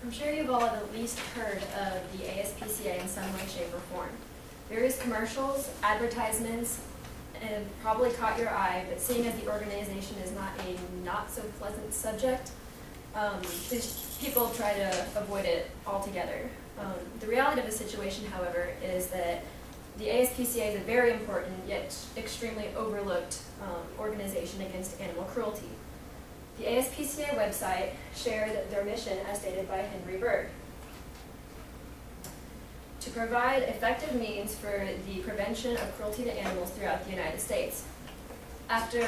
I'm sure you've all at least heard of the ASPCA in some way, shape, or form. Various commercials, advertisements, and probably caught your eye, but seeing as the organization is not a not-so-pleasant subject, people try to avoid it altogether. The reality of the situation, however, is that the ASPCA is a very important yet extremely overlooked organization against animal cruelty. The ASPCA website shared their mission as stated by Henry Berg: to provide effective means for the prevention of cruelty to animals throughout the United States. After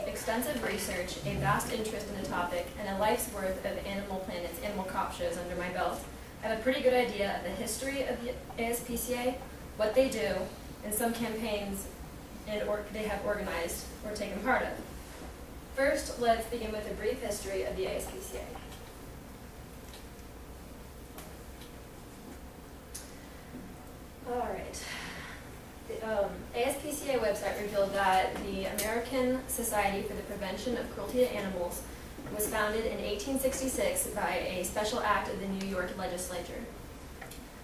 extensive research, a vast interest in the topic, and a life's worth of Animal Planet's Animal Cop shows under my belt, I have a pretty good idea of the history of the ASPCA, what they do, and some campaigns they have organized or taken part of. First, let's begin with a brief history of the ASPCA. All right. The ASPCA website revealed that the American Society for the Prevention of Cruelty to Animals was founded in 1866 by a special act of the New York legislature.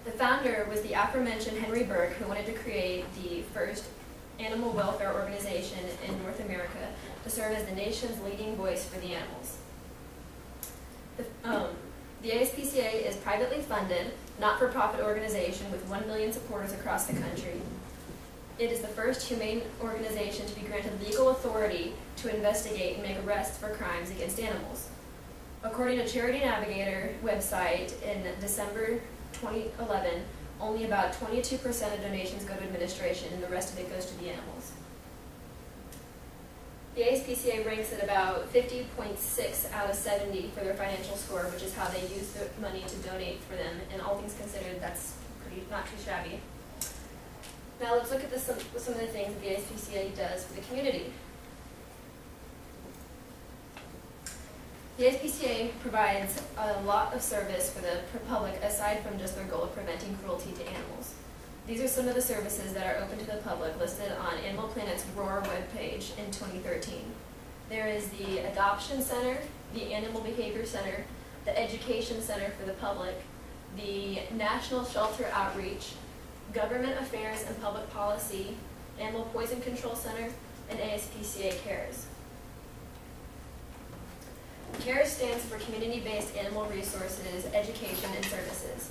The founder was the aforementioned Henry Berg, who wanted to create the first animal welfare organization in North America to serve as the nation's leading voice for the animals. The ASPCA is privately funded, not-for-profit organization with 1 million supporters across the country. It is the first humane organization to be granted legal authority to investigate and make arrests for crimes against animals. According to Charity Navigator website, in December 2011, only about 22% of donations go to administration, and the rest of it goes to the animals. The ASPCA ranks at about 50.6 out of 70 for their financial score, which is how they use the money to donate for them, and all things considered, that's not too shabby. Now let's look at some of the things that the ASPCA does for the community. The ASPCA provides a lot of service for the public aside from just their goal of preventing cruelty to animals. These are some of the services that are open to the public listed on Animal Planet's ROAR webpage in 2013. There is the Adoption Center, the Animal Behavior Center, the Education Center for the public, the National Shelter Outreach, Government Affairs and Public Policy, Animal Poison Control Center, and ASPCA CARES. CARES stands for Community-Based Animal Resources, Education, and Services.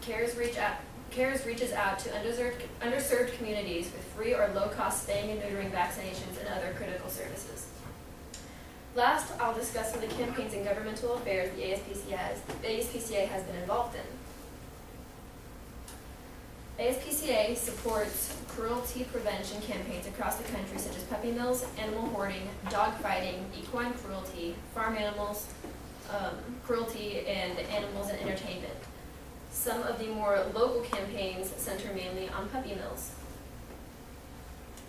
CARES reaches out to underserved communities with free or low-cost spaying and neutering vaccinations and other critical services. Last, I'll discuss some of the campaigns and governmental affairs the ASPCA has been involved in. ASPCA supports cruelty prevention campaigns across the country such as puppy mills, animal hoarding, dog fighting, equine cruelty, farm animals, cruelty, and animals in entertainment. Some of the more local campaigns center mainly on puppy mills.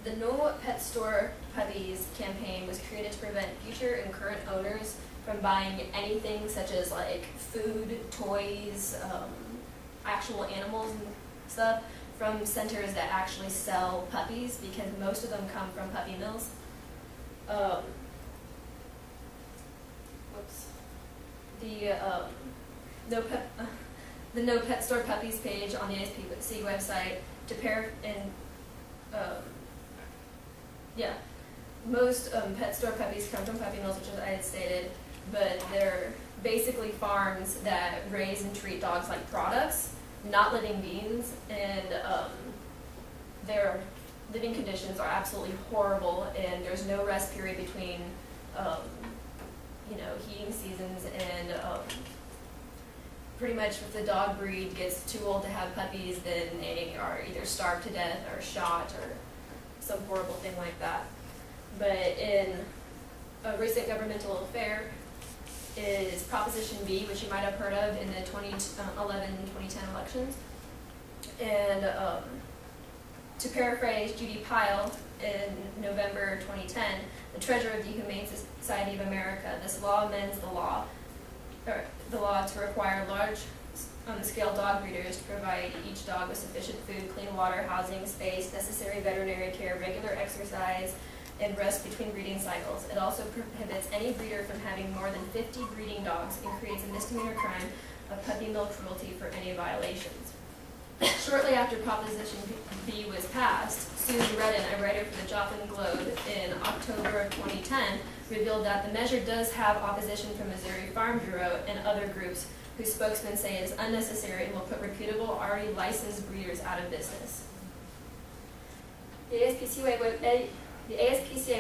The No Pet Store Puppies campaign was created to prevent future and current owners from buying anything such as like food, toys, actual animals and stuff from centers that actually sell puppies, because most of them come from puppy mills. The No Pet Store Puppies page on the ASPCA website most pet store puppies come from puppy mills, which I had stated, but they're basically farms that raise and treat dogs like products, not living beings, and their living conditions are absolutely horrible, and there's no rest period between heating seasons, and pretty much if the dog breed gets too old to have puppies, then they are either starved to death or shot or some horrible thing like that. But in a recent governmental affair is Proposition B, which you might have heard of in the 2011-2010 elections. And to paraphrase Judy Pyle in November 2010, the treasurer of the Humane Society of America, this law amends the law to require large-scale dog breeders to provide each dog with sufficient food, clean water, housing, space, necessary veterinary care, regular exercise, and rest between breeding cycles. It also prohibits any breeder from having more than 50 breeding dogs and creates a misdemeanor crime of puppy mill cruelty for any violations. Shortly after Proposition B was passed, Susan Redden, a writer for the Joplin Globe in October of 2010, revealed that the measure does have opposition from Missouri Farm Bureau and other groups whose spokesmen say it is unnecessary and will put reputable, already licensed breeders out of business. The ASPCA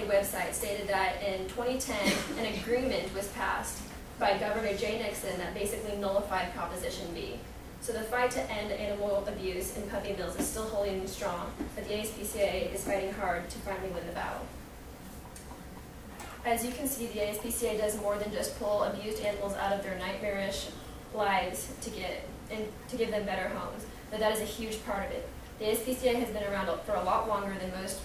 website stated that in 2010, an agreement was passed by Governor Jay Nixon that basically nullified Proposition B. So the fight to end animal abuse in puppy mills is still holding strong, but the ASPCA is fighting hard to finally win the battle. As you can see, the ASPCA does more than just pull abused animals out of their nightmarish lives to give them better homes, but that is a huge part of it. The ASPCA has been around for a lot longer than most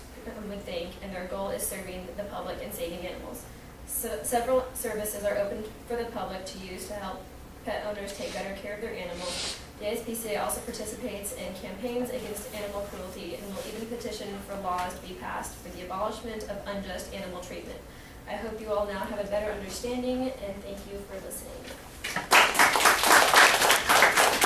would think, and their goal is serving the public and saving animals. So several services are open for the public to use to help pet owners take better care of their animals. The ASPCA also participates in campaigns against animal cruelty and will even petition for laws to be passed for the abolishment of unjust animal treatment. I hope you all now have a better understanding, and thank you for listening.